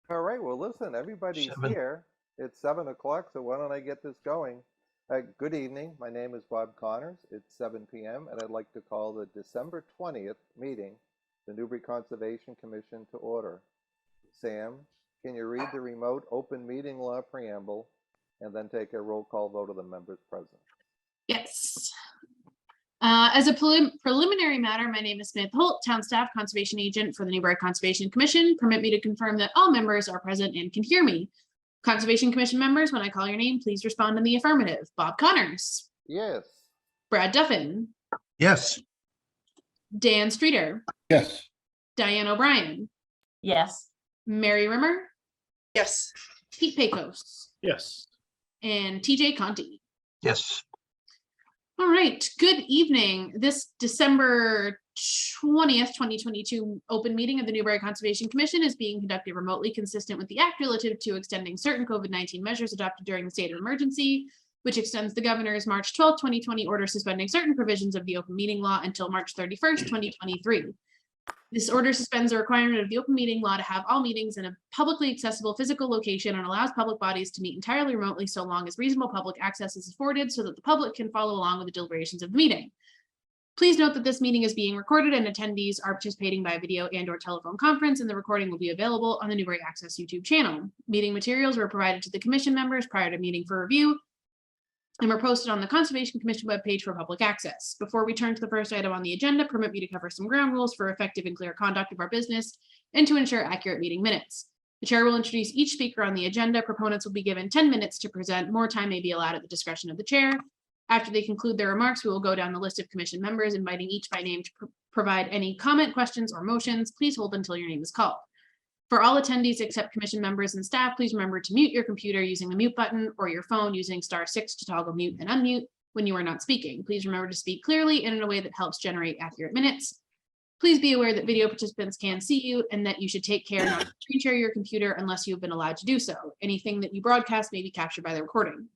All right, well, listen, everybody's Seven. here. It's 7 o'clock, so why don't I get this going? Good evening. My name is Bob Connors. It's 7 p.m., and I'd like to call the December 20th meeting, the Newbury Conservation Commission, to order. Sam, can you read the remote open meeting law preamble and then take a roll call vote of the members present? Yes. As a preliminary matter, my name is Samantha Holt, Town Staff Conservation Agent for the Newbury Conservation Commission. Permit me to confirm that all members are present and can hear me. Conservation Commission members, when I call your name, please respond in the affirmative. Bob Connors, Yes. Brad Duffin, Yes. Dan Streeter, Yes. Diane O'Brien, Yes. Mary Rimmer, Yes. Pete Pecos, Yes. and TJ Conti. Yes. All right, good evening. This December 20th, 2022 open meeting of the Newbury Conservation Commission is being conducted remotely, consistent with the act relative to extending certain COVID-19 measures adopted during the state of emergency, which extends the governor's March 12, 2020 order suspending certain provisions of the open meeting law until March 31st, 2023. This order suspends the requirement of the open meeting law to have all meetings in a publicly accessible physical location and allows public bodies to meet entirely remotely so long as reasonable public access is afforded so that the public can follow along with the deliberations of the meeting. Please note that this meeting is being recorded and attendees are participating by video and/or telephone conference, and the recording will be available on the Newbury Access YouTube channel. Meeting materials were provided to the commission members prior to meeting for review and were posted on the Conservation Commission webpage for public access. Before we turn to the first item on the agenda, permit me to cover some ground rules for effective and clear conduct of our business and to ensure accurate meeting minutes. The chair will introduce each speaker on the agenda. Proponents will be given 10 minutes to present. More time may be allowed at the discretion of the chair. After they conclude their remarks, we will go down the list of commission members, inviting each by name to provide any comment, questions, or motions. Please hold until your name is called. For all attendees except commission members and staff, please remember to mute your computer using the mute button or your phone using *6 to toggle mute and unmute when you are not speaking. Please remember to speak clearly and in a way that helps generate accurate minutes. Please be aware that video participants can see you and that you should take care not to screen share your computer unless you have been allowed to do so. Anything that you broadcast may be captured by the recording.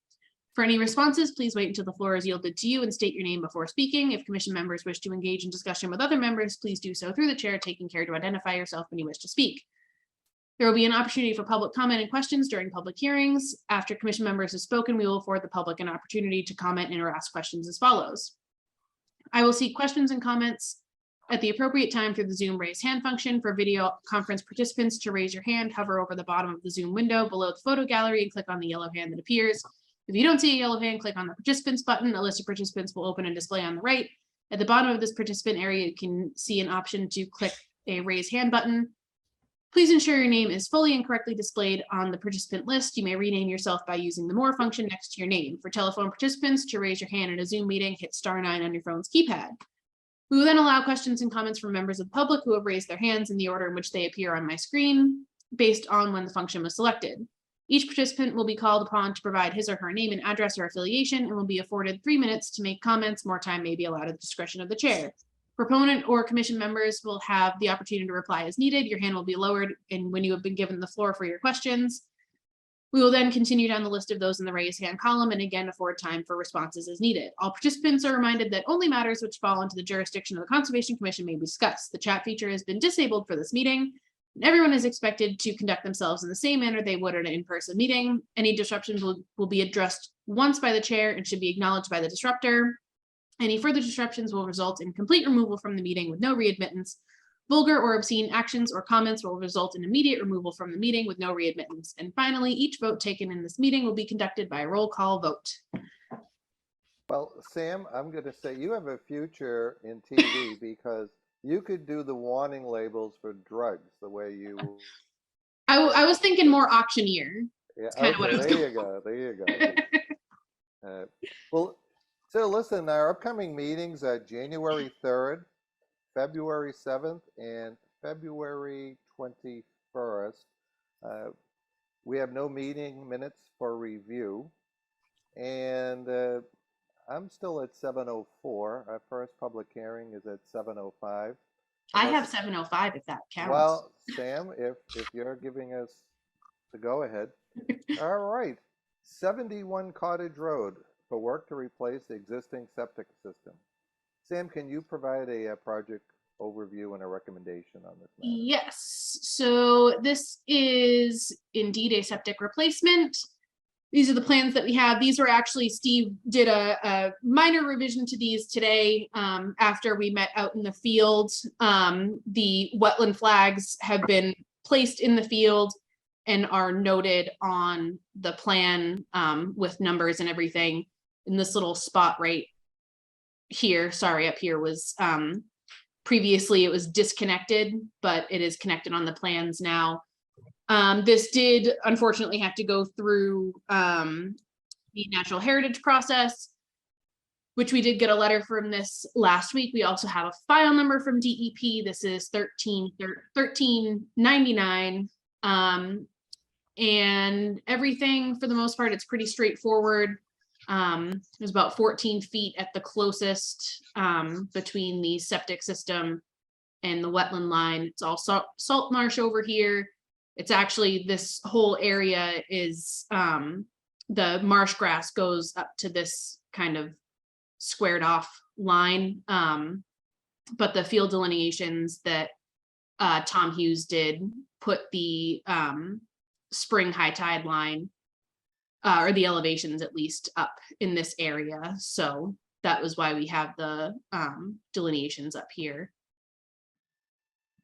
For any responses, please wait until the floor is yielded to you and state your name before speaking. If commission members wish to engage in discussion with other members, please do so through the chair, taking care to identify yourself when you wish to speak. There will be an opportunity for public comment and questions during public hearings. After commission members have spoken, we will afford the public an opportunity to comment and or ask questions as follows. I will seek questions and comments at the appropriate time through the Zoom raise hand function. For video conference participants, to raise your hand, hover over the bottom of the Zoom window below the photo gallery and click on the yellow hand that appears. If you don't see a yellow hand, click on the participants button. A list of participants will open and display on the right. At the bottom of this participant area, you can see an option to click a raise hand button. Please ensure your name is fully and correctly displayed on the participant list. You may rename yourself by using the more function next to your name. For telephone participants, to raise your hand in a Zoom meeting, hit *9 on your phone's keypad. We will then allow questions and comments from members of the public who have raised their hands in the order in which they appear on my screen, based on when the function was selected. Each participant will be called upon to provide his or her name and address or affiliation and will be afforded 3 minutes to make comments. More time may be allowed at the discretion of the chair. Proponent or commission members will have the opportunity to reply as needed. Your hand will be lowered and when you have been given the floor for your questions. We will then continue down the list of those in the raise hand column and again afford time for responses as needed. All participants are reminded that only matters which fall into the jurisdiction of the Conservation Commission may be discussed. The chat feature has been disabled for this meeting, and everyone is expected to conduct themselves in the same manner they would at an in-person meeting. Any disruptions will be addressed once by the chair and should be acknowledged by the disruptor. Any further disruptions will result in complete removal from the meeting with no readmittance. Vulgar or obscene actions or comments will result in immediate removal from the meeting with no readmittance. And finally, each vote taken in this meeting will be conducted by a roll call vote. Well, Sam, I'm going to say you have a future in TV because you could do the warning labels for drugs the way you. I was thinking more auctioneer. Yeah, kind of what I was there you go. There you go. Well, so listen, our upcoming meetings are January 3rd, February 7th, and February 21st. We have no meeting minutes for review. And I'm still at 7:04. Our first public hearing is at 7:05. I have 7:05 if that counts. Well, Sam, if you're giving us the go ahead. All right. 71 Cottage Road for work to replace the existing septic system. Sam, can you provide a project overview and a recommendation on this matter. Yes, so this is indeed a septic replacement. These are the plans that we have. These were actually, Steve did a minor revision to these today after we met out in the field. The wetland flags have been placed in the field and are noted on the plan with numbers and everything. In this little spot right here, sorry, up here was previously it was disconnected, but it is connected on the plans now. This did unfortunately have to go through the natural heritage process, which we did get a letter from this last week. We also have a file number from DEP. This is 1399. And everything for the most part, it's pretty straightforward. There's about 14 feet at the closest between the septic system and the wetland line. It's all salt marsh over here. It's actually, this whole area is, the marsh grass goes up to this kind of squared off line. But the field delineations that Tom Hughes did put the spring high tide line, or the elevations at least, up in this area. So that was why we have the delineations up here.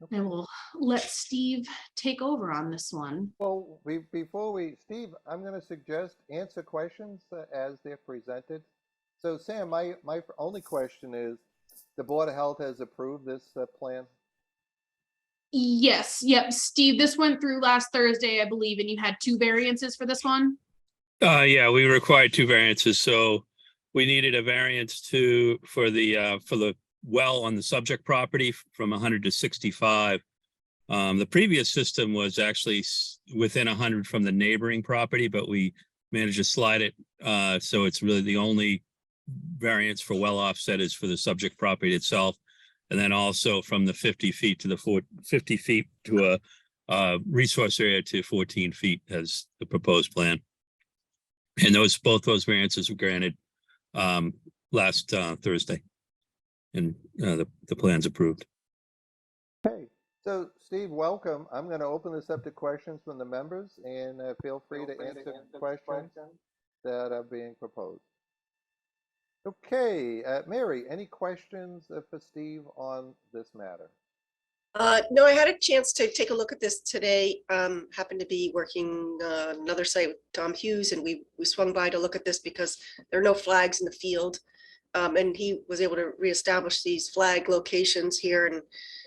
Okay. And we'll let Steve take over on this one. Well, Steve, I'm going to suggest answer questions as they're presented. So Sam, my only question is, the Board of Health has approved this plan? Yes, yep, Steve, this went through last Thursday, I believe, and you had 2 variances for this one? Yeah, we required 2 variances, so we needed a variance for the well on the subject property from 100 to 65. The previous system was actually within 100 from the neighboring property, but we managed to slide it. So it's really the only variance for well offset is for the subject property itself. And then also from the 50 feet to the 50 feet to a resource area to 14 feet as the proposed plan. And both those variances were granted last Thursday. And the plan's approved. Okay, so Steve, welcome. I'm going to open this up to questions from the members, and feel free to answer questions that are being proposed. Okay, Mary, any questions for Steve on this matter? No, I had a chance to take a look at this today. Happened to be working another site with Tom Hughes, and we swung by to look at this because there are no flags in the field. And he was able to reestablish these flag locations here, and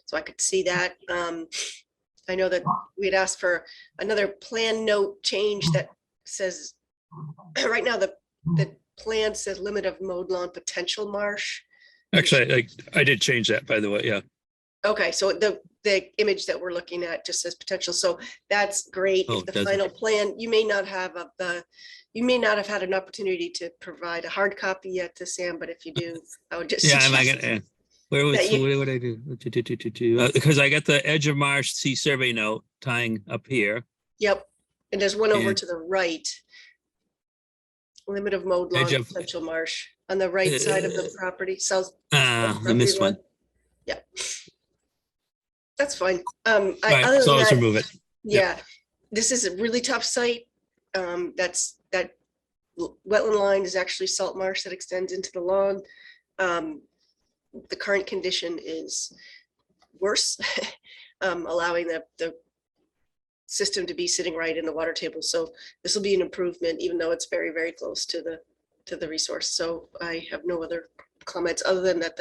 so I could see that. I know that we had asked for another plan note change that says, right now the plan says limit of mowed lawn potential marsh. Actually, I did change that, by the way, yeah. Okay, so the image that we're looking at just says potential, so that's great. Oh, if the does it? final plan, you may not have had an opportunity to provide a hard copy yet to Sam, but if you do, I would just Yeah, suggest where that would I do? Because I got the edge of marsh C survey note tying up here. Yep, and there's one over And- to the right. Limit of mowed lawn Edge of- potential marsh on the right side of the property, south. I missed one. Yeah. That's fine. Right, Other so than let's that, remove it. yeah, this is a really tough site. That wetland line is actually salt marsh that extends into the lawn. The current condition is worse, allowing the system to be sitting right in the water table. So this will be an improvement, even though it's very, very close to the resource. So I have no other comments other than that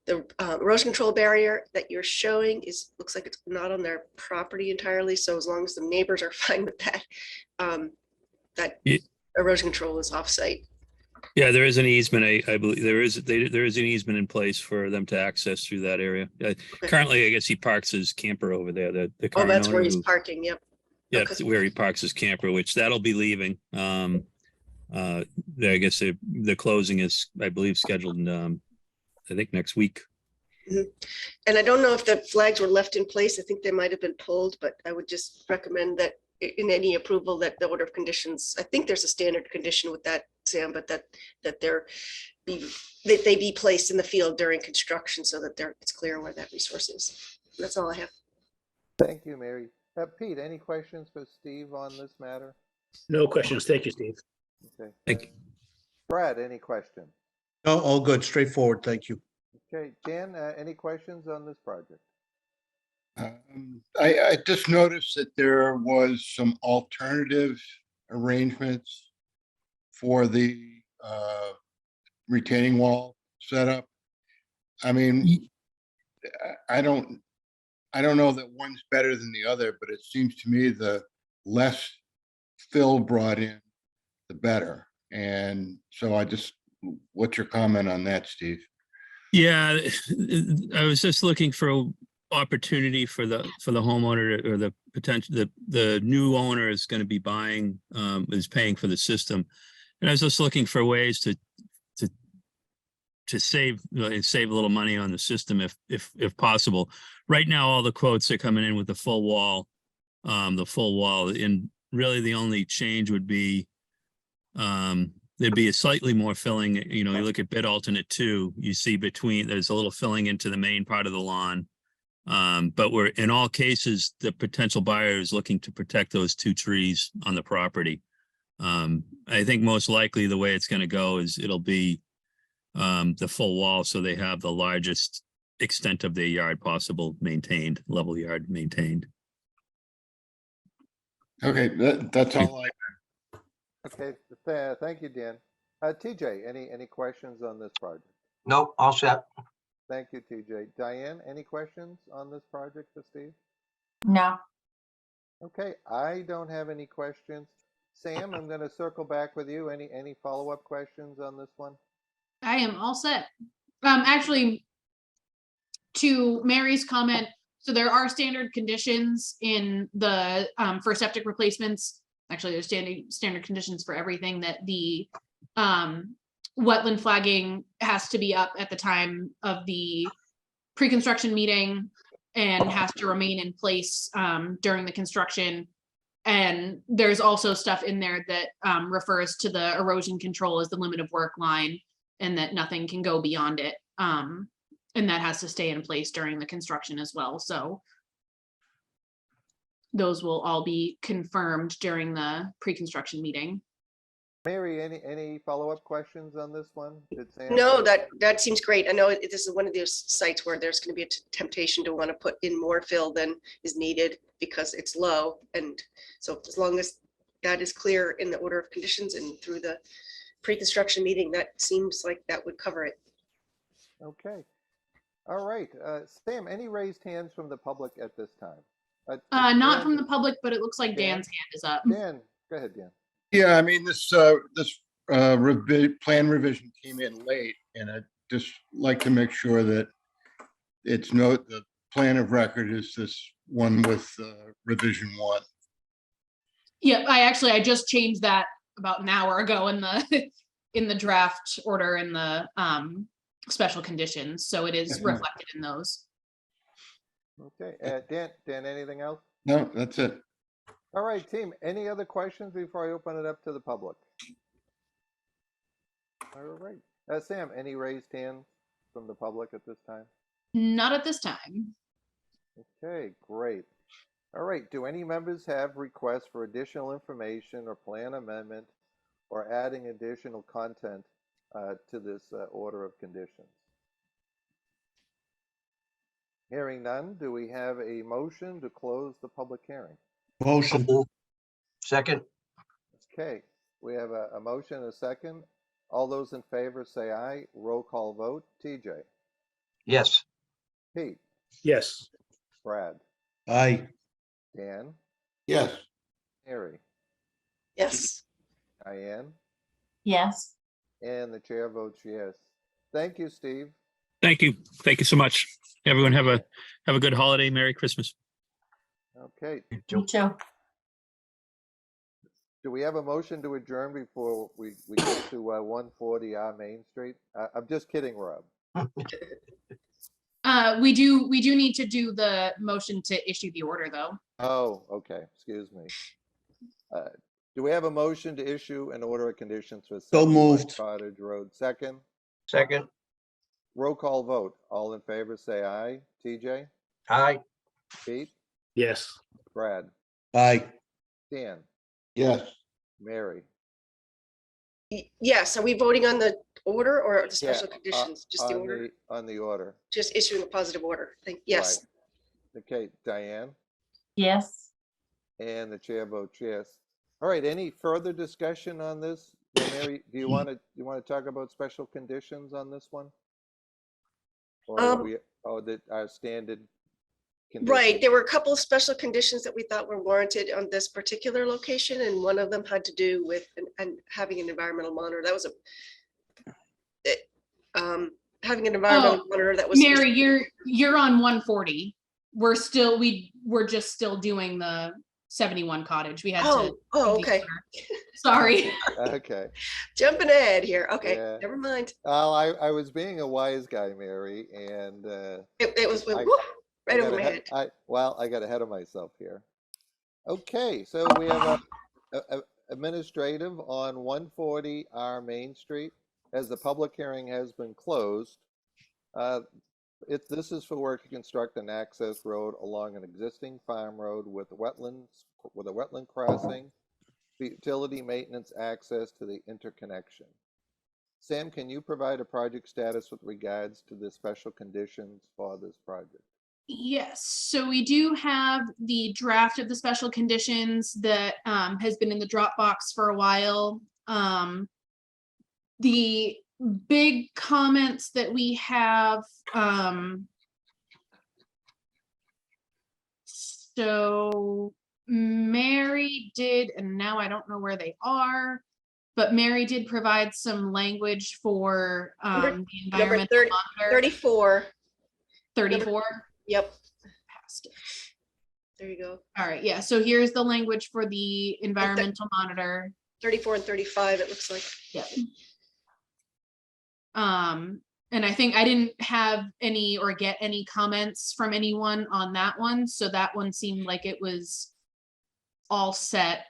the erosion control barrier that you're showing looks like it's not on their property entirely. So as long as the neighbors are fine with that, Yeah. erosion control is offsite. Yeah, there is an easement. I believe there is an easement in place for them to access through that area. Currently, I guess he parks his camper over there. The Oh, current that's where owner he's who- parking. Yep. Yeah, Okay. where he parks his camper, which that'll be leaving. I guess the closing is, I believe, scheduled I think next week. And I don't know if the flags were left in place. I think they might have been pulled, but I would just recommend that in any approval that the order of conditions, I think there's a standard condition with that Sam, but that they be placed in the field during construction so that it's clear where that resource is. That's all I have. Thank you, Mary. Pete, any questions for Steve on this matter? No questions. Thank you, Steve. Okay. Thank you. Brad, any questions? No, all good, straightforward, thank you. Okay, Dan, any questions on this project? I just noticed that there was some alternative arrangements for the retaining wall setup. I mean, I don't know that one's better than the other, but it seems to me the less fill brought in, the better. And so what's your comment on that, Steve? Yeah, I was just looking for opportunity for the homeowner or the potential, the new owner is going to be buying, is paying for the system. And I was just looking for ways to save a little money on the system if possible. Right now, all the quotes are coming in with the full wall, and really the only change would be there'd be a slightly more filling. You look at bid alternate 2, you see there's a little filling into the main part of the lawn. But in all cases, the potential buyer is looking to protect those 2 trees on the property. I think most likely the way it's going to go is it'll be the full wall, so they have the largest extent of their yard possible maintained, level yard maintained. Okay, that's all I. Okay, thank you, Dan. TJ, any questions on this project? Nope, all set. Thank you, TJ. Diane, any questions on this project for Steve? No. Okay, I don't have any questions. Sam, I'm going to circle back with you. Any follow-up questions on this one? I am all set. Actually, to Mary's comment, so there are standard conditions in the for septic replacements. Actually, there's standard conditions for everything that the wetland flagging has to be up at the time of the pre-construction meeting and has to remain in place during the construction. And there's also stuff in there that refers to the erosion control as the limit of work line, and that nothing can go beyond it. And that has to stay in place during the construction as well. So those will all be confirmed during the pre-construction meeting. Mary, any follow-up questions on this one? Did Sam No, say- that seems great. I know this is one of those sites where there's going to be a temptation to want to put in more fill than is needed because it's low. And so as long as that is clear in the order of conditions and through the pre-construction meeting, that seems like that would cover it. Okay. All right. Sam, any raised hands from the public at this time? Not Dan- from the public, but it looks like Dan? Dan's hand is up. Dan, go ahead, Dan. Yeah, I mean, this plan revision came in late, and I'd just like to make sure that the plan of record is this one with revision 1. Yeah, I just changed that about an hour ago in the in the draft order in the special conditions, so it is Excellent. reflected in those. Okay. Dan, anything else? No, that's it. All right, team. Any other questions before I open it up to the public? All right. Sam, any raised hands from the public at this time? Not at this time. Okay, great. All right. Do any members have requests for additional information or plan amendment or adding additional content to this order of conditions? Hearing none, do we have a motion to close the public hearing? Motion. Second, Okay, we have a motion and a second. All those in favor say aye. Roll call vote. TJ, yes. Pete, Yes. Brad, Aye. Dan, Yes. Mary, Yes. Diane, Yes. and the chair votes yes. Thank you, Steve. Thank you. Thank you so much. Everyone have a good holiday. Merry Christmas. Okay, Me too. do we have a motion to adjourn before we get to 140 Main Street? I'm just kidding, Rob. We do need to do the motion to issue the order though. Oh, okay, excuse me. Do we have a motion to issue an order of conditions for So 71 moved. Cottage Road? Second, second, roll call vote. All in favor, say aye. TJ, aye, Pete, yes, Brad, Aye. Dan, Yes. Mary. Yes, are we voting on the order or the Yeah, special conditions? Just the order? On the order. Just issuing a positive order. Yes. Okay, Diane, yes. and the chair votes yes. All right, any further discussion on this? Well, Mary, do you want to talk about special conditions on this one? Or Um, our standard Right, conditions? there were a couple of special conditions that we thought were warranted on this particular location, and one of them had to do with and having an environmental monitor. That was having an environmental monitor that was. Mary, you're on 140. We're just still doing the 71 Cottage. We had to. Oh, okay. Sorry. Okay. Jumping ahead here. Okay, Yeah. never mind. Well, I was being a wise guy, Mary, and It was I- whoop, I right got over my ahead- head. I got ahead of myself here. Okay, so we have a administrative on 140 R Main Street, as the public hearing has been closed. This is for work to construct an access road along an existing farm road with wetlands, with a wetland crossing, utility maintenance access to the interconnection. Sam, can you provide a project status with regards to the special conditions for this project? Yes, so we do have the draft of the special conditions that has been in the Dropbox for a while. The big comments that we have, so Mary did, and now I don't know where they are, but Mary did provide some language for the Number environmental 30 monitor. 34. 34. Yep, Passed it. there you go. All right, yeah, so here's the language for the environmental monitor. 34 and 35, it looks like. Yep. And I think I didn't have any or get any comments from anyone on that one, so that one seemed like it was all set.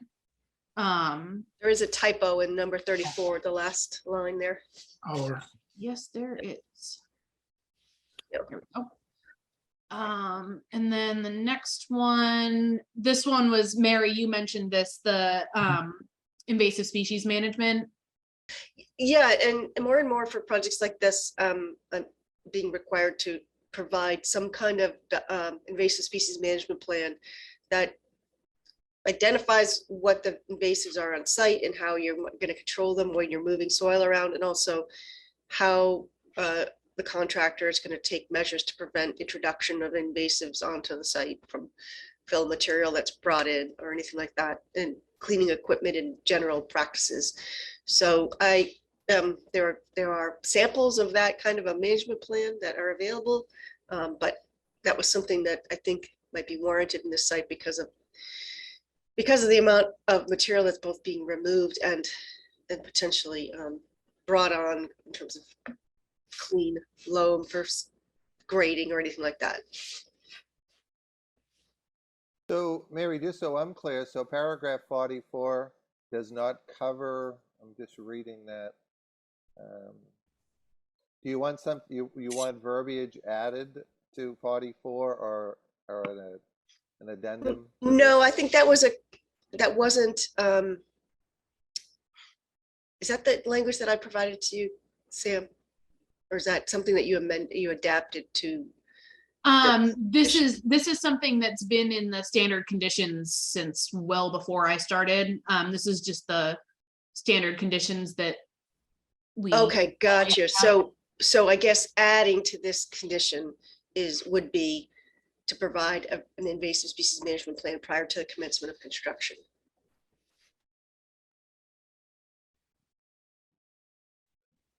There is a typo in number 34, the last line there. our, Yes, there is. Yep. There we go. And then the next one, this one was, Mary, you mentioned this, the invasive species management. Yeah, and more for projects like this, being required to provide some kind of invasive species management plan that identifies what the invasives are on site and how you're going to control them when you're moving soil around, and also how the contractor is going to take measures to prevent introduction of invasives onto the site from fill material that's brought in or anything like that, and cleaning equipment and general practices. So there are samples of that kind of a management plan that are available, but that was something that I think might be warranted in this site because of the amount of material that's both being removed and potentially brought on in terms of clean loam for grading or anything like that. So, Mary, just so I'm clear, so paragraph 44 does not cover, I'm just reading that. Do you want you want verbiage added to 44 or an addendum? No, I think that wasn't, is that the language that I provided to you, Sam? Or is that something that you adapted to? This is something that's been in the standard conditions since well before I started. This is just the standard conditions that we. Okay, gotcha. So I guess adding to this condition would be to provide an invasive species management plan prior to the commencement of construction.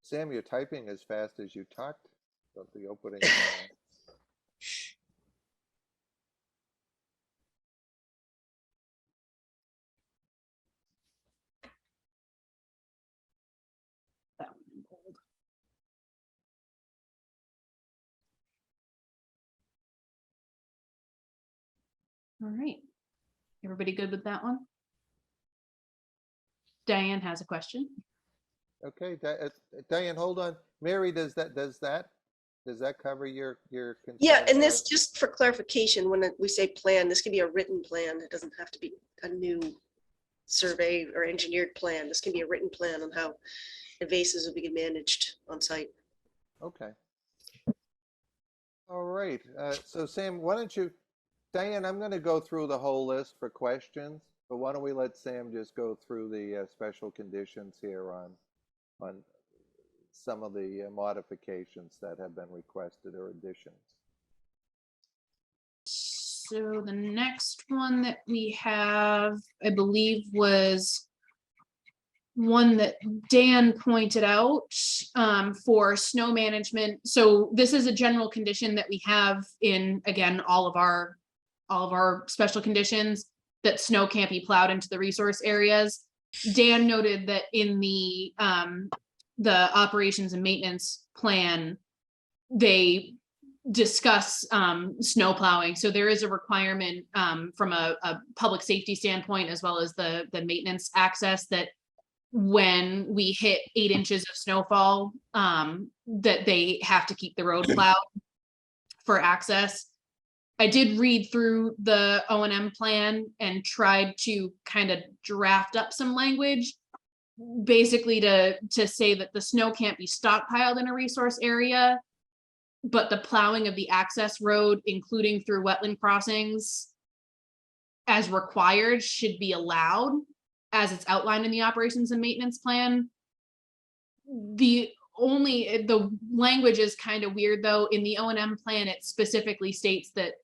Sam, you're typing as fast as you talked about the opening. That one in bold. All right. Everybody good with that one? Diane has a question. Okay, Diane, hold on. Mary, does that cover your concern? Yeah, and this, there? just for clarification, when we say plan, this can be a written plan. It doesn't have to be a new survey or engineered plan. This can be a written plan on how invasives will be managed on site. Okay. All right, so Sam, why don't you, Diane, I'm gonna go through the whole list for questions, but why don't we let Sam just go through the special conditions here on some of the modifications that have been requested or additions. So the next one that we have, I believe, was one that Dan pointed out for snow management. So this is a general condition that we have in, again, all of our special conditions, that snow can't be plowed into the resource areas. Dan noted that in the operations and maintenance plan, they discuss snow plowing. So there is a requirement from a public safety standpoint, as well as the maintenance access, that when we hit 8 inches of snowfall, that they have to keep the road plowed for access. I did read through the O&M plan and tried to kind of draft up some language, basically to say that the snow can't be stockpiled in a resource area, but the plowing of the access road, including through wetland crossings, as required, should be allowed, as it's outlined in the operations and maintenance plan. The language is kind of weird, though. In the O&M plan, it specifically states that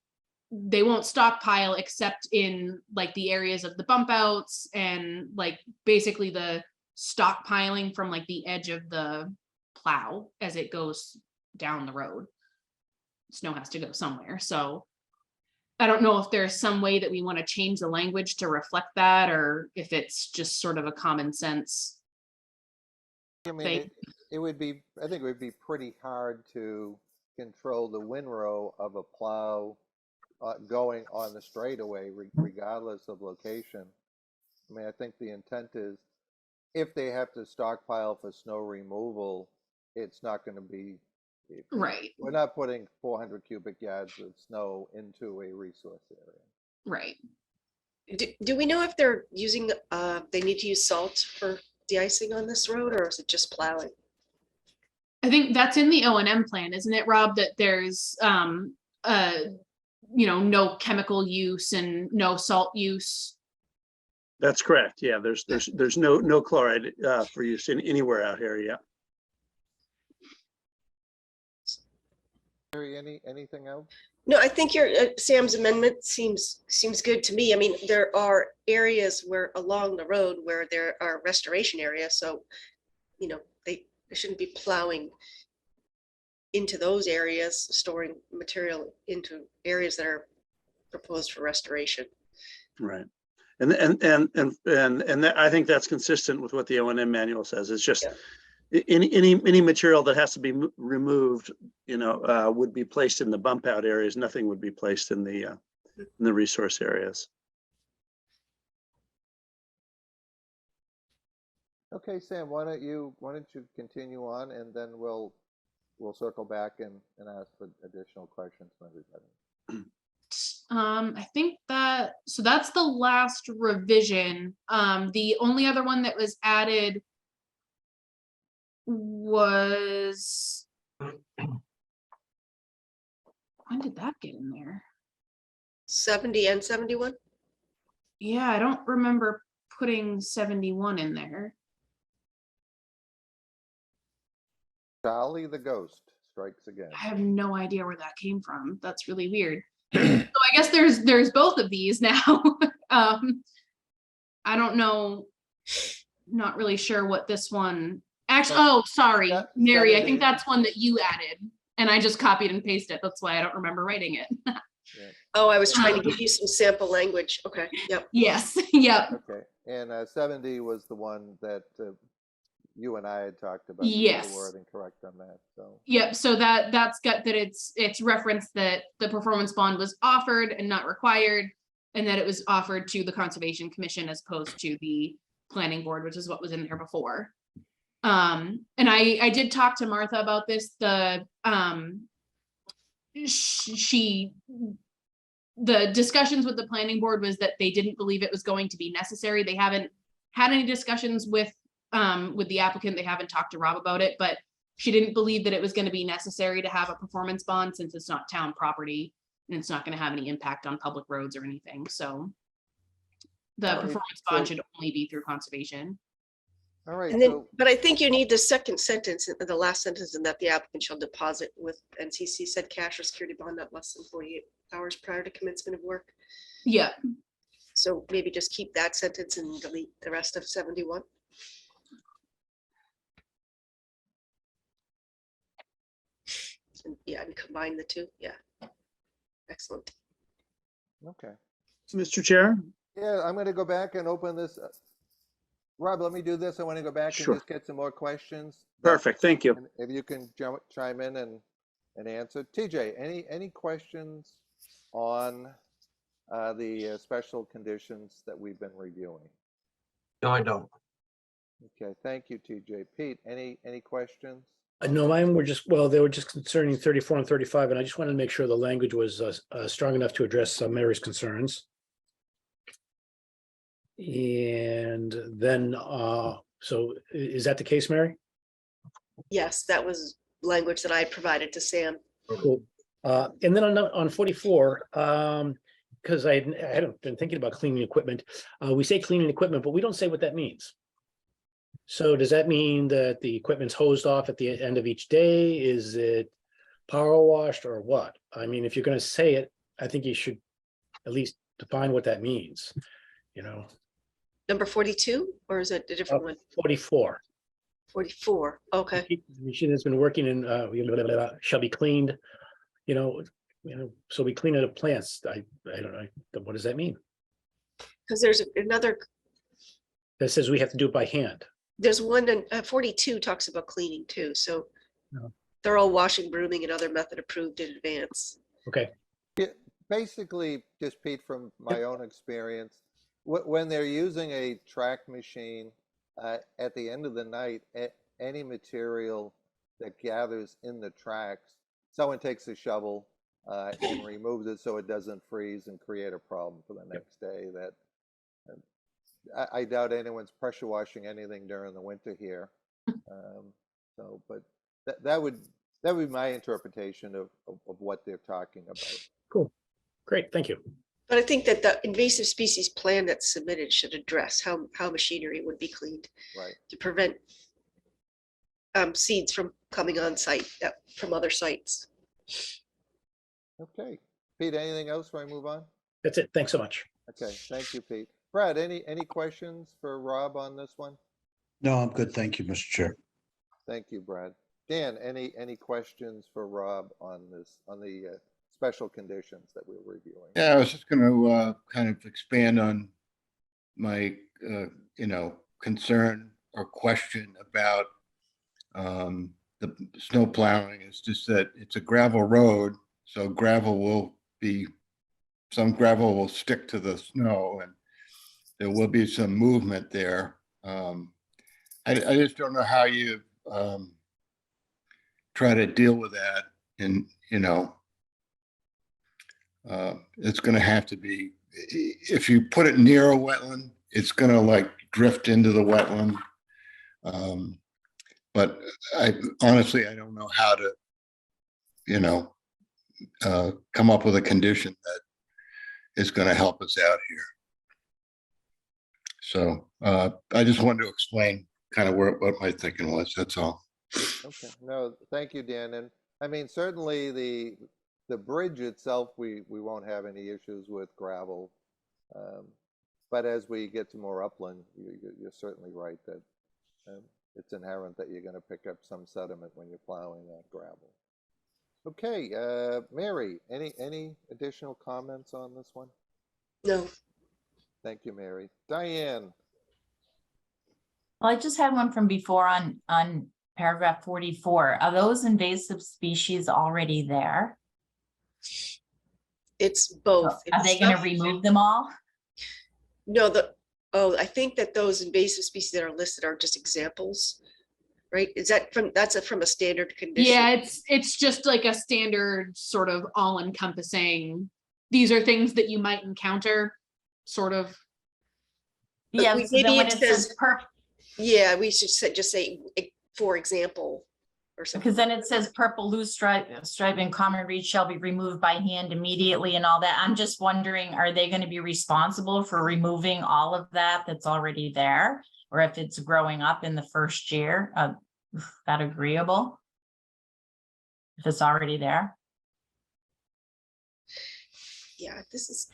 they won't stockpile except in like the areas of the bump outs and like basically the stockpiling from like the edge of the plow as it goes down the road. Snow has to go somewhere. So I don't know if there's some way that we want to change the language to reflect that, or if it's just sort of a common sense. I mean, it would be, I think it would be pretty hard to control the windrow of a plow going on the straightaway, regardless of location. I mean, I think the intent is, if they have to stockpile for snow removal, it's not going to be, Right. we're not putting 400 cubic yards of snow into a resource area. Right. Do we know if they're using, they need to use salt for de-icing on this road, or is it just plowing? I think that's in the O&M plan, isn't it, Rob, that there's no chemical use and no salt use? That's correct. Yeah, there's no chloride for use in anywhere out here. Yeah. Mary, anything else? No, I think your Sam's amendment seems good to me. I mean, there are areas where along the road where there are restoration areas, so they shouldn't be plowing into those areas, storing material into areas that are proposed for restoration. Right. And that, I think that's consistent with what the O&M manual says. It's just any material that has to be removed, would be placed in the bump out areas. Nothing would be placed in the resource areas. Okay, Sam, why don't you continue on, and then we'll circle back and ask for additional questions from everybody. I think so that's the last revision. The only other one that was added was, when did that get in there? 70 and 71? Yeah, I don't remember putting 71 in there. Charlie the ghost strikes again. I have no idea where that came from. That's really weird. So I guess there's both of these now. I don't know, not really sure what this one, actually, oh, sorry, Yeah, Mary, I 70. think that's one that you added, and I just copied and pasted. That's why I don't remember writing it. Oh, I was trying to give you some sample language. Okay, yep. Yes, yep, Okay, and 70 was the one that you and I had talked about. Yes. The wording correct on that, so. yep. So that's got that it's referenced that the performance bond was offered and not required, and that it was offered to the Conservation Commission as opposed to the planning board, which is what was in there before. And I did talk to Martha about this. The discussions with the planning board was that they didn't believe it was going to be necessary. They haven't had any discussions with the applicant. They haven't talked to Rob about it, but she didn't believe that it was going to be necessary to have a performance bond since it's not town property and it's not going to have any impact on public roads or anything. So the All right, performance bond so- should only be through conservation. All right, And then, so, but I think you need the second sentence, the last sentence, and that the applicant shall deposit with NCC said cash or security bond not less than 48 hours prior to commencement of work. Yeah. So maybe just keep that sentence and delete the rest of 71. And yeah, and combine the two. Yeah. Excellent. okay. Mr. Chair? Yeah, I'm gonna go back and open this. Rob, let me do this. I want to go back and Sure. just get some more questions. Perfect, thank you. And if you can chime in and answer. TJ, any questions on the special conditions that we've been reviewing? No, I don't. Okay, thank you, TJ. Pete, any questions? No, mine were just, well, they were just concerning 34 and 35, and I just wanted to make sure the language was strong enough to address Mary's concerns. And then, so is that the case, Mary? Yes, that was language that I provided to Sam. Cool. And then on 44, because I hadn't been thinking about cleaning equipment, we say cleaning equipment, but we don't say what that means. So does that mean that the equipment's hosed off at the end of each day? Is it power washed or what? I mean, if you're going to say it, I think you should at least define what that means, you know. Number 42, or is it a different one? 44. 44, okay. Machine has been working in, shall be cleaned, you know, so we clean it up plants. I don't know. What does that mean? Because there's another, That says we have to do it by hand. there's one, in 42 talks about cleaning too, so No. thorough washing, brooming, and other method approved in advance. Okay, Basically, just Pete, from my own experience, when they're using a track machine, at the end of the night, any material that gathers in the tracks, someone takes a shovel and removes it so it doesn't freeze and create a problem for the next day. That I doubt anyone's pressure washing anything during the winter here. So, but that would be my interpretation of what they're talking about. cool. Great, thank you. But I think that the invasive species plan that's submitted should address how machinery would be cleaned Right. to prevent seeds from coming on site from other sites. Okay. Pete, anything else before I move on? That's it. Thanks so much. Okay, thank you, Pete. Brad, any questions for Rob on this one? No, I'm good. Thank you, Mr. Chair. Thank you, Brad. Dan, any questions for Rob on this, on the special conditions that we're reviewing? Yeah, I was just going to kind of expand on my, concern or question about the snow plowing. It's just that it's a gravel road, so some gravel will stick to the snow and there will be some movement there. I just don't know how you try to deal with that. And, it's going to have to be, if you put it near a wetland, it's going to like drift into the wetland. But I don't know how to, come up with a condition that is going to help us out here. So I just wanted to explain kind of what my thinking was. That's all. Okay, no, thank you, Dan. And I mean, certainly the bridge itself, we won't have any issues with gravel. But as we get to more upland, you're certainly right that it's inherent that you're going to pick up some sediment when you're plowing that gravel. Okay, Mary, any additional comments on this one? No, Thank you, Mary. Diane, Well, I just had one from before on paragraph 44. Are those invasive species already there? it's both. Are they going to Stuff- remove them all? No, Oh, I think that those invasive species that are listed are just examples, right? Is that from a standard condition? Yeah, it's just like a standard sort of all encompassing. These are things that you might encounter, sort of. But Yeah, so then maybe when it it says says- per, Yeah, we should just say, for example, or something. because then it says purple loose stripe and common reed shall be removed by hand immediately and all that. I'm just wondering, are they going to be responsible for removing all of that that's already there? Or if it's growing up in the first year, that agreeable? If it's already there? Yeah, this is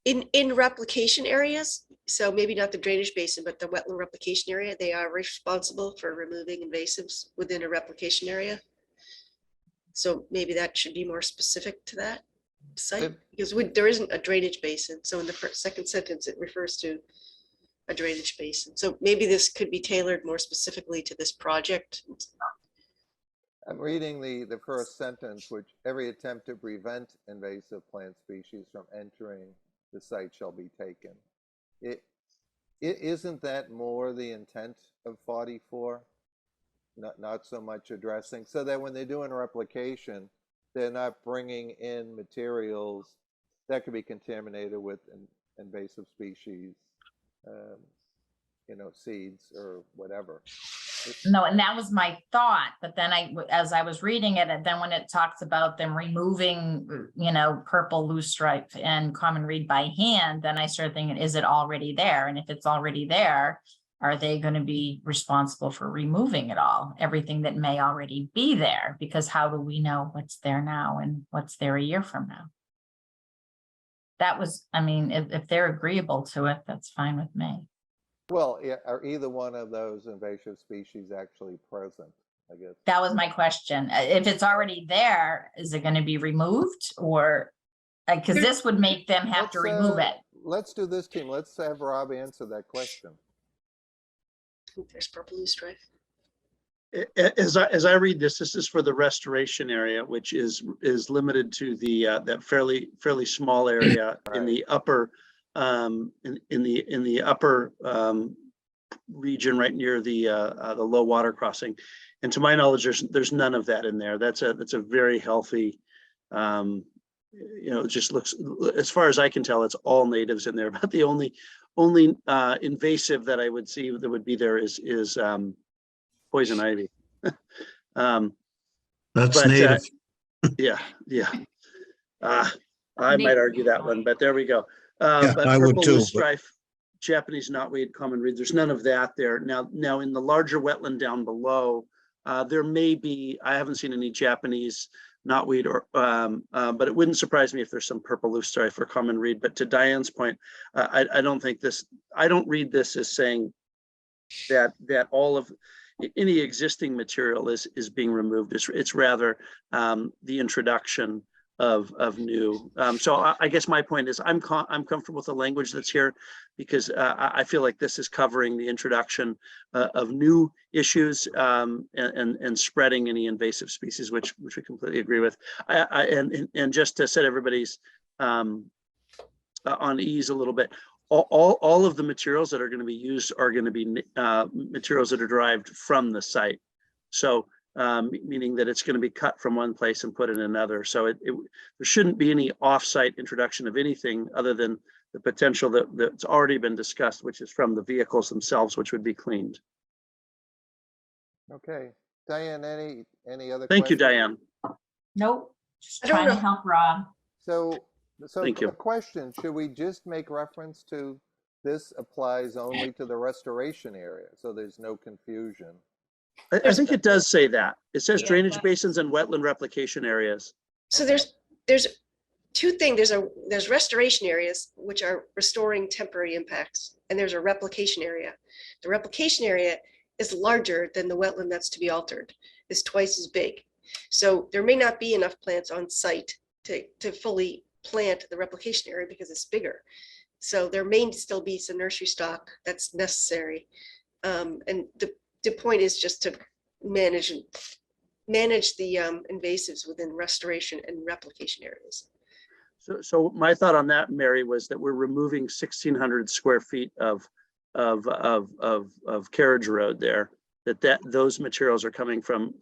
in replication areas. So maybe not the drainage basin, but the wetland replication area, they are responsible for removing invasives within a replication area. So maybe that should be more specific to that site, Good. because there isn't a drainage basin. So in the second sentence, it refers to a drainage basin. So maybe this could be tailored more specifically to this project. I'm reading the first sentence, which every attempt to prevent invasive plant species from entering the site shall be taken. It isn't that more the intent of 44? Not so much addressing, so that when they're doing replication, they're not bringing in materials that could be contaminated with invasive species, seeds or whatever. No, and that was my thought, but then as I was reading it, and then when it talks about them removing, purple loose stripe and common reed by hand, then I started thinking, is it already there? And if it's already there, are they going to be responsible for removing it all, everything that may already be there? Because how do we know what's there now and what's there a year from now? That was, if they're agreeable to it, that's fine with me. Well, yeah, are either one of those invasive species actually present, I guess? That was my question. If it's already there, is it going to be removed or, because this would make them have to remove it? Let's do this, team. Let's have Rob answer that question. There's purple loose stripe. As I read this is for the restoration area, which is limited to the that fairly small area in the upper in the upper region right near the low water crossing. And to my knowledge, there's none of that in there. That's a very healthy, it just looks, as far as I can tell, it's all natives in there. But the only invasive that I would see that would be there is poison ivy. That's but, native. Yeah. I might argue that one, but there we go. But I would purple too, loose but- stripe, Japanese knotweed, common reed, there's none of that there. Now in the larger wetland down below, there may be, I haven't seen any Japanese knotweed but it wouldn't surprise me if there's some purple loose stripe or common reed. But to Diane's point, I don't read this as saying that all of any existing material is being removed. It's rather the introduction of new. So I guess my point is I'm comfortable with the language that's here because I feel like this is covering the introduction of new issues and spreading any invasive species, which we completely agree with. And just to set everybody's on ease a little bit, all of the materials that are going to be used are going to be materials that are derived from the site. So meaning that it's going to be cut from one place and put in another. So there shouldn't be any off-site introduction of anything other than the potential that's already been discussed, which is from the vehicles themselves, which would be cleaned. Okay, Diane, any other? Thank you, questions? Diane. Nope, just I don't trying to know. help Rob. So Thank you. a question, should we just make reference to this applies only to the restoration area, so there's no confusion? I think it does say that. It says Yeah, drainage but- basins and wetland replication areas. So there's two things. There's restoration areas, which are restoring temporary impacts, and there's a replication area. The replication area is larger than the wetland that's to be altered. It's twice as big. So there may not be enough plants on site to fully plant the replication area because it's bigger. So there may still be some nursery stock that's necessary. And the point is just to manage the invasives within restoration and replication areas. So my thought on that, Mary, was that we're removing 1,600 square feet of of carriage road there, those materials are coming from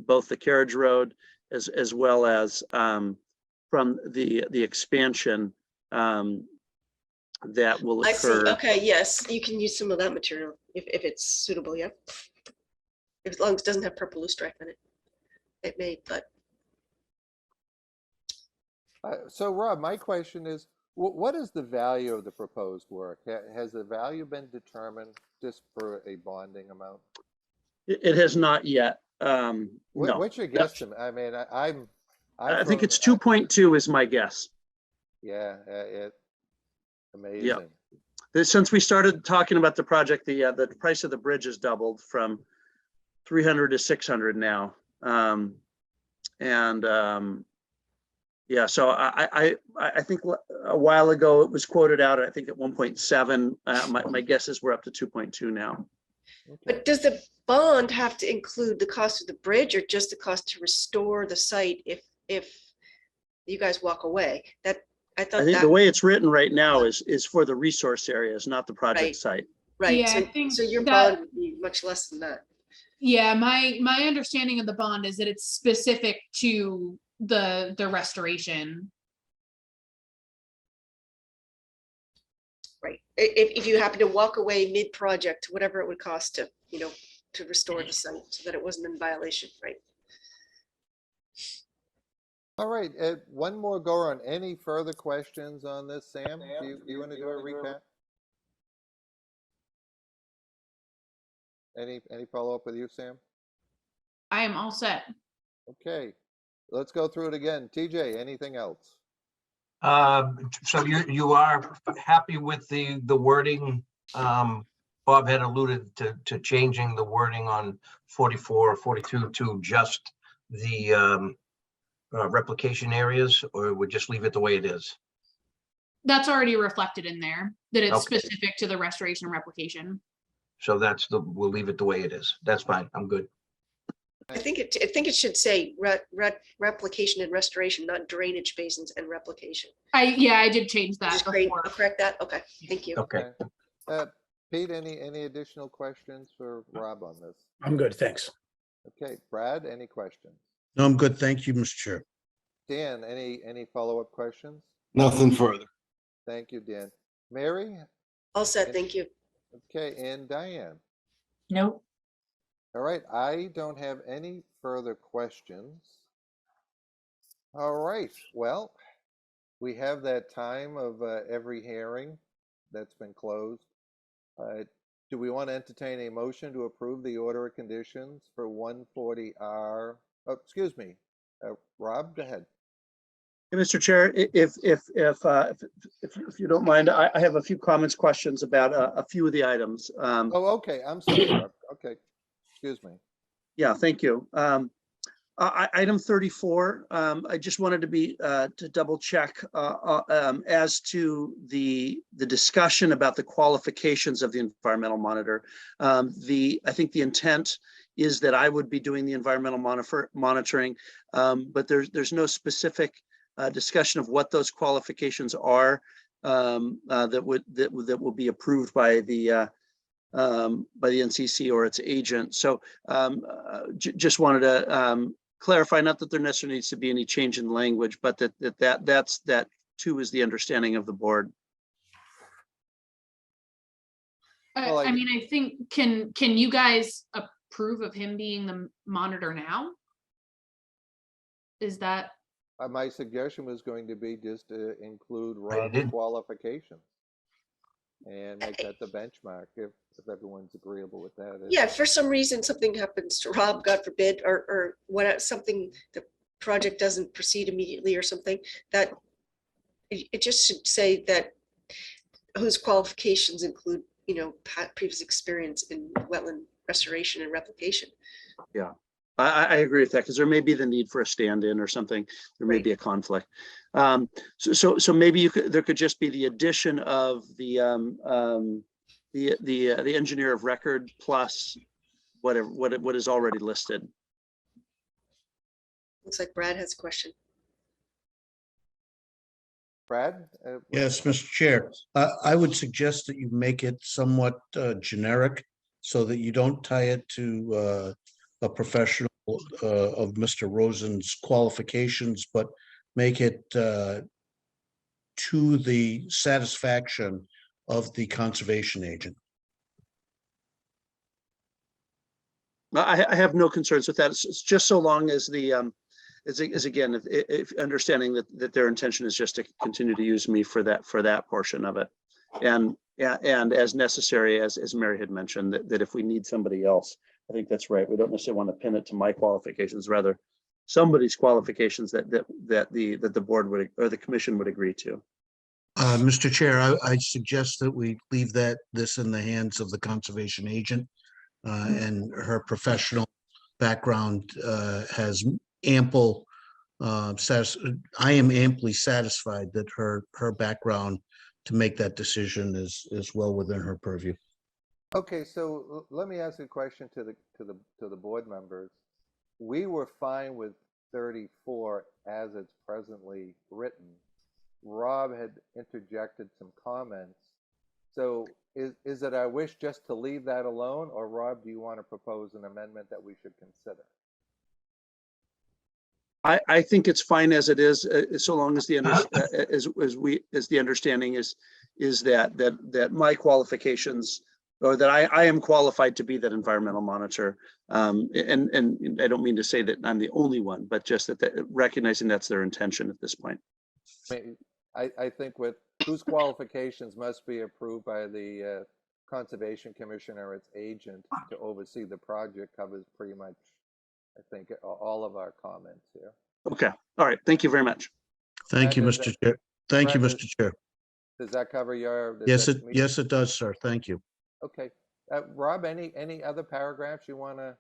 both the carriage road as well as from the expansion that will I see. occur. Okay, yes, you can use some of that material if it's suitable, yeah. As long as it doesn't have purple loosestrife in it. It may, but So Rob, my question is, what is the value of the proposed work? Has the value been determined just for a bonding amount? It has not yet. No. What's your guesstimate? I mean, I think it's 2.2 is my guess. Yeah, amazing. Since we started talking about the project, the price of the bridge has doubled from 300 to 600 now. Yeah, so I think a while ago it was quoted out, I think at 1.7. My guess is we're up to 2.2 now. Okay. but does the bond have to include the cost of the bridge or just the cost to restore the site if you guys walk away? That I thought I think that the way it's written right now is for the resource areas, not the project Right. site. right. Yeah, I So, think so your that- bond would be much less than that. Yeah, my understanding of the bond is that it's specific to the restoration. Right. If you happen to walk away mid-project, whatever it would cost to, to restore the site so that it wasn't in violation, right? All right, one more go on. Any further questions on this, Sam? Do you want to do a recap? Any follow-up with you, Sam? I am all set. Okay, let's go through it again. TJ, anything else? So you are happy with the wording? Bob had alluded to changing the wording on 44 or 42 to just the replication areas, or would just leave it the way it is? That's already reflected in there, that it's Okay. specific to the restoration and replication. So we'll leave it the way it is. That's fine. I'm good. I think it should say replication and restoration, not drainage basins and replication. I did change that Just before. correct that? Okay, thank you. Okay. Pete, any additional questions for Rob on this? I'm good, thanks. Okay, Brad, any questions? No, I'm good. Thank you, Mr. Chair. Dan, any follow-up questions? Nothing further. Thank you, Dan. Mary? All set, thank you. Okay, and Diane? Nope. All right, I don't have any further questions. All right, well, we have that time of every hearing that's been closed. Do we want to entertain a motion to approve the order of conditions for 140R? Oh, excuse me, Rob, go ahead. Hey, Mr. Chair, if you don't mind, I have a few comments, questions about a few of the items. Oh, okay, I'm sorry, Rob. Okay, excuse me. Yeah, thank you. Item 34, I just wanted to double check as to the discussion about the qualifications of the environmental monitor. I think the intent is that I would be doing the environmental monitoring, but there's no specific discussion of what those qualifications are that will be approved by the NCC or its agent. So just wanted to clarify, not that there necessarily needs to be any change in language, but that too is the understanding of the board. Well, I mean, I think, can you guys approve of him being the monitor now? Is that, My suggestion was going to be just to include you Rob's did. qualifications and make that the benchmark if everyone's agreeable with that. Yeah, if for some reason something happens to Rob, God forbid, or what, something, the project doesn't proceed immediately or something, that it just should say that whose qualifications include, previous experience in wetland restoration and replication. I agree with that, because there may be the need for a stand-in or something. There may Right. be a conflict. So maybe there could just be the addition of the engineer of record plus whatever what is already listed. Looks like Brad has a question. Brad? Yes, Mr. Chair, I would suggest that you make it somewhat generic so that you don't tie it to a professional of Mr. Rosen's qualifications, but make it to the satisfaction of the conservation agent. I have no concerns with that. It's just so long as the, is again, if understanding that their intention is just to continue to use me for that portion of it. And as necessary, as Mary had mentioned, that if we need somebody else, I think that's right. We don't necessarily want to pin it to my qualifications, rather somebody's qualifications that the board would, or the commission would agree to. Mr. Chair, I suggest that we leave this in the hands of the conservation agent. And her professional background has ample, I am amply satisfied that her background to make that decision is well within her purview. Okay, so let me ask a question to the board members. We were fine with 34 as it's presently written. Rob had interjected some comments. So is it our wish just to leave that alone, or Rob, do you want to propose an amendment that we should consider? I think it's fine as it is, so long as the as the understanding is that my qualifications, or that I am qualified to be that environmental monitor. And I don't mean to say that I'm the only one, but just that recognizing that's their intention at this point. I think with whose qualifications must be approved by the Conservation Commission or its agent to oversee the project covers pretty much, I think, all of our comments here. Okay, all right, thank you very much. Thank you, Brad, Mr. Chair. Thank you, Brad, Mr. Chair. Does that cover your? Yes, it does, sir. Thank you. Okay, Rob, any other paragraphs you want to?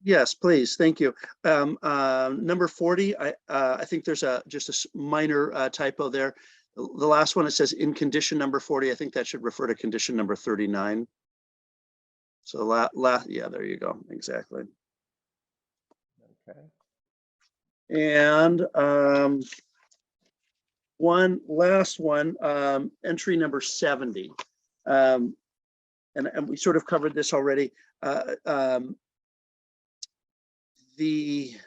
Yes, please. Thank you. Number 40, I think there's just a minor typo there. The last one, it says in condition number 40. I think that should refer to condition number 39. So yeah, there you go. Exactly. Okay. And one last one, entry number 70. And we sort of covered this already. We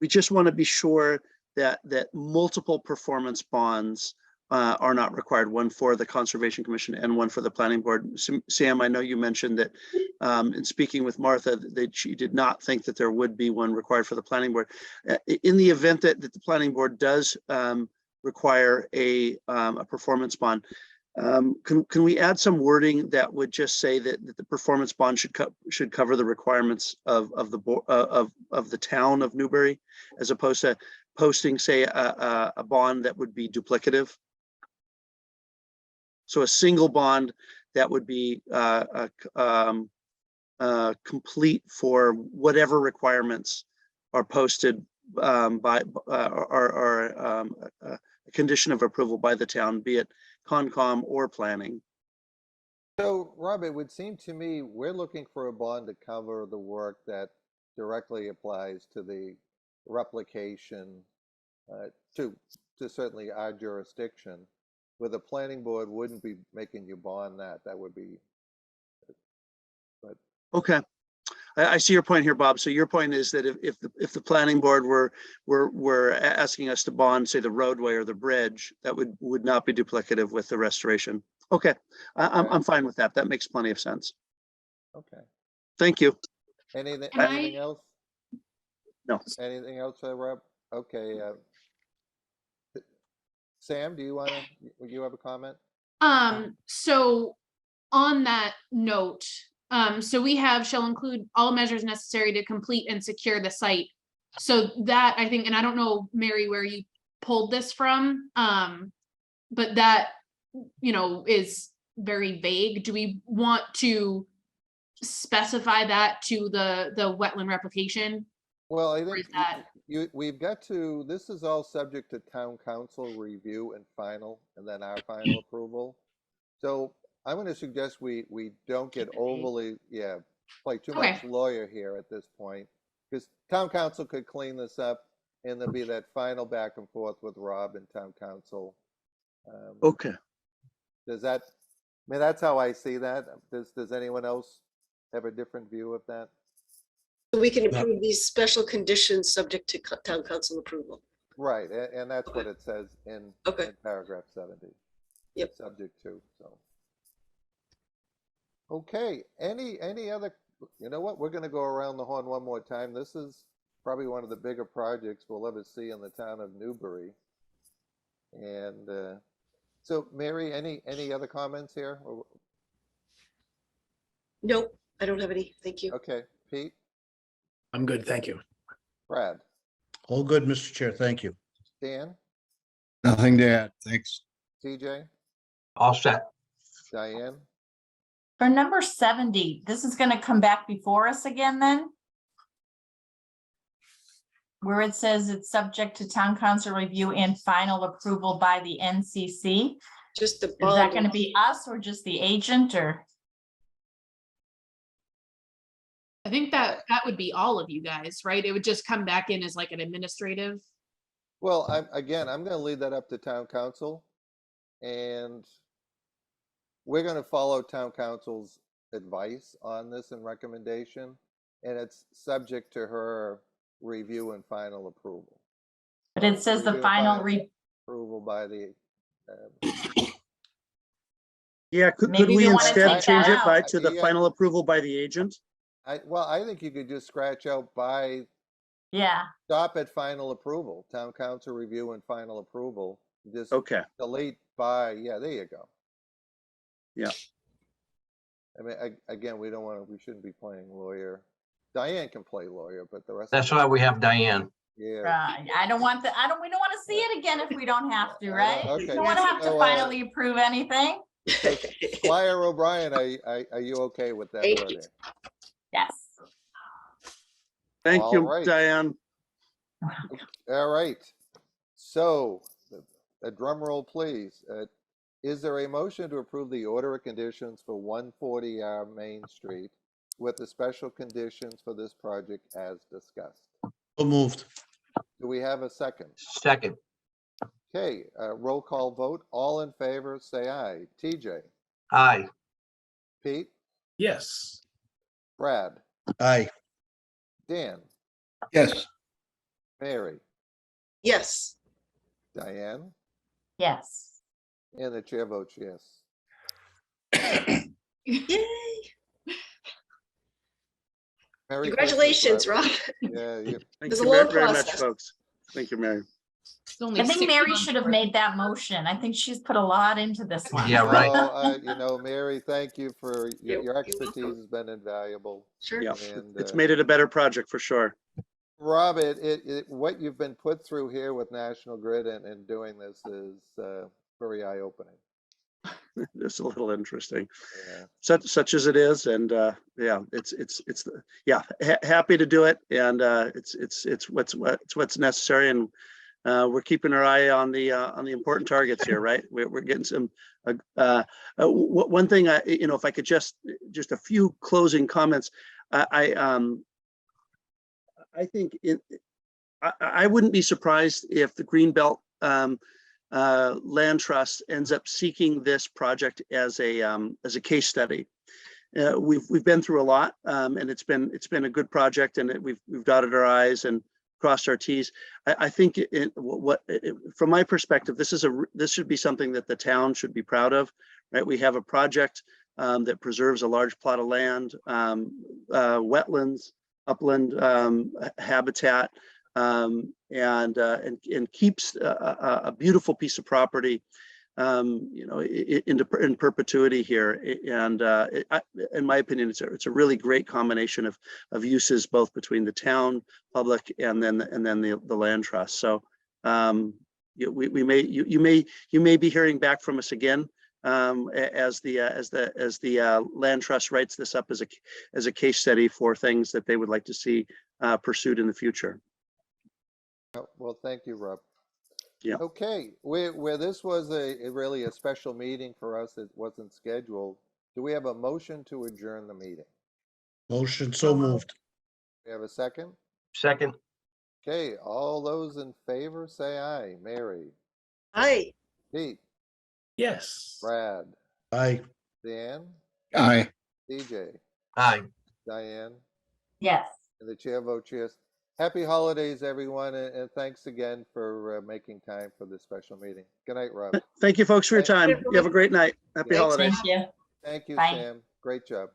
just want to be sure that multiple performance bonds are not required, one for the Conservation Commission and one for the Planning Board. Sam, I know you mentioned that in speaking with Martha, that she did not think that there would be one required for the Planning Board. In the event that the Planning Board does require a performance bond, can we add some wording that would just say that the performance bond should cover the requirements of the town of Newbury, as opposed to posting, say, a bond that would be duplicative? So a single bond that would be complete for whatever requirements are posted by a condition of approval by the town, be it Concom or planning. So, Rob, it would seem to me we're looking for a bond to cover the work that directly applies to the replication to certainly our jurisdiction. Where the planning board wouldn't be making you bond that would be. But okay, I see your point here, Bob. So your point is that if the planning board were asking us to bond, say, the roadway or the bridge, that would not be duplicative with the restoration. Okay, I'm fine with that. That makes plenty of sense. Okay. Thank you. Anything else? No. Anything else, Rob? Okay. Sam, do you have a comment? So on that note, so we shall include all measures necessary to complete and secure the site. So that, I think, and I don't know, Mary, where you pulled this from, but that, is very vague. Do we want to specify that to the wetland replication? Well, I think we've got to, this is all subject to town council review and then our final approval. So I'm going to suggest we don't get overly, play too much lawyer here at this point, because town council could clean this up and there'll be that final back and forth with Rob and town council Okay. Does that, I mean, that's how I see that. Does anyone else have a different view of that? We can No. approve these special conditions subject to town council approval. Right, and that's what Okay. it says in Okay. in paragraph 70. Yep. Subject to, so. Okay, any other, you know what, we're gonna go around the horn one more time. This is probably one of the bigger projects we'll ever see in the town of Newbury. And so Mary, any other comments here? Nope, I don't have any. Thank you. Okay, Pete, I'm good, thank you. Brad, All good, Mr. Chair. Thank you. Dan, Nothing to add. Thanks. TJ, All set. Diane? For number 70, this is gonna come back before us again then? Where it says it's subject to town council review and final approval by the NCC. Just the Is that bond. gonna be us or just the agent or? I think that would be all of you guys, right? It would just come back in as like an administrative. Well, I'm gonna leave that up to town council. And we're gonna follow town council's advice on this and recommendation. And it's subject to her review and final approval. But it says the Review and final approval by the, Yeah, could Maybe we we wanna instead take change that it by out. to the Yeah. final approval by the agent? I think you could just scratch out by, Yeah, stop at final approval, town council review and final approval. Just Okay, delete by, yeah, there you go. Yeah. I mean, again, we shouldn't be playing lawyer. Diane can play lawyer, but the rest. That's of why we have Diane. Yeah. right. I don't want we don't want to see it again if we don't have to, I know, right? okay. We don't want to have to So, finally approve anything. Squire O'Brien, are you okay with that Thank you. wording? Yes. thank All you, right. Diane. All right. So, a drum roll, please. Is there a motion to approve the order of conditions for 140R Main Street with the special conditions for this project as discussed? So moved. Do we have a second? Second. Okay, roll call vote. All in favor, say aye. TJ, Aye. Pete, Yes. Brad, Aye. Dan, Yes. Mary, Yes, Diane, Yes. and the chair votes yes. yay. Merry Congratulations, Christmas, Rob. Yeah, Thank was you a long very much, process. folks. Thank you, Mary. It's only I think 6 Mary months should have worth. made that motion. I think she's put a lot into this one. Yeah, right. Mary, thank you for your You're expertise welcome. has been invaluable. Sure. Yeah, And it's made it a better project for sure. Rob, what you've been put through here with National Grid and doing this is very eye-opening. It's a little interesting, Yeah. such as it is, and yeah, happy to do it, and it's what's necessary, and we're keeping our eye on the important targets here, right? We're getting some. One thing, if I could just a few closing comments, I think I wouldn't be surprised if the Greenbelt Land Trust ends up seeking this project as a case study. We've been through a lot, and it's been a good project, and we've dotted our I's and crossed our T's. I think from my perspective, this should be something that the town should be proud of, right? We have a project that preserves a large plot of land, wetlands, upland habitat, and keeps a beautiful piece of property, in perpetuity here. And in my opinion, it's a really great combination of uses, both between the town, public, and then the land trust. So you may be hearing back from us again as the land trust writes this up as a case study for things that they would like to see pursued in the future. Well, thank you, Rob. Yeah. Okay, where this was really a special meeting for us, it wasn't scheduled. Do we have a motion to adjourn the meeting? Motion so moved. We have a second? Second. Okay, all those in favor, say aye. Mary, Hi. Pete, Yes. Brad, Aye. Dan, Aye. DJ, Aye. Diane, Yes. and the chair votes yes. Happy holidays, everyone, and thanks again for making time for this special meeting. Good night, Rob. Thank you, folks, for your Thank time. You have a great night. Happy Thanks. holidays. Thank you. Thank you, Bye. Sam. Great job.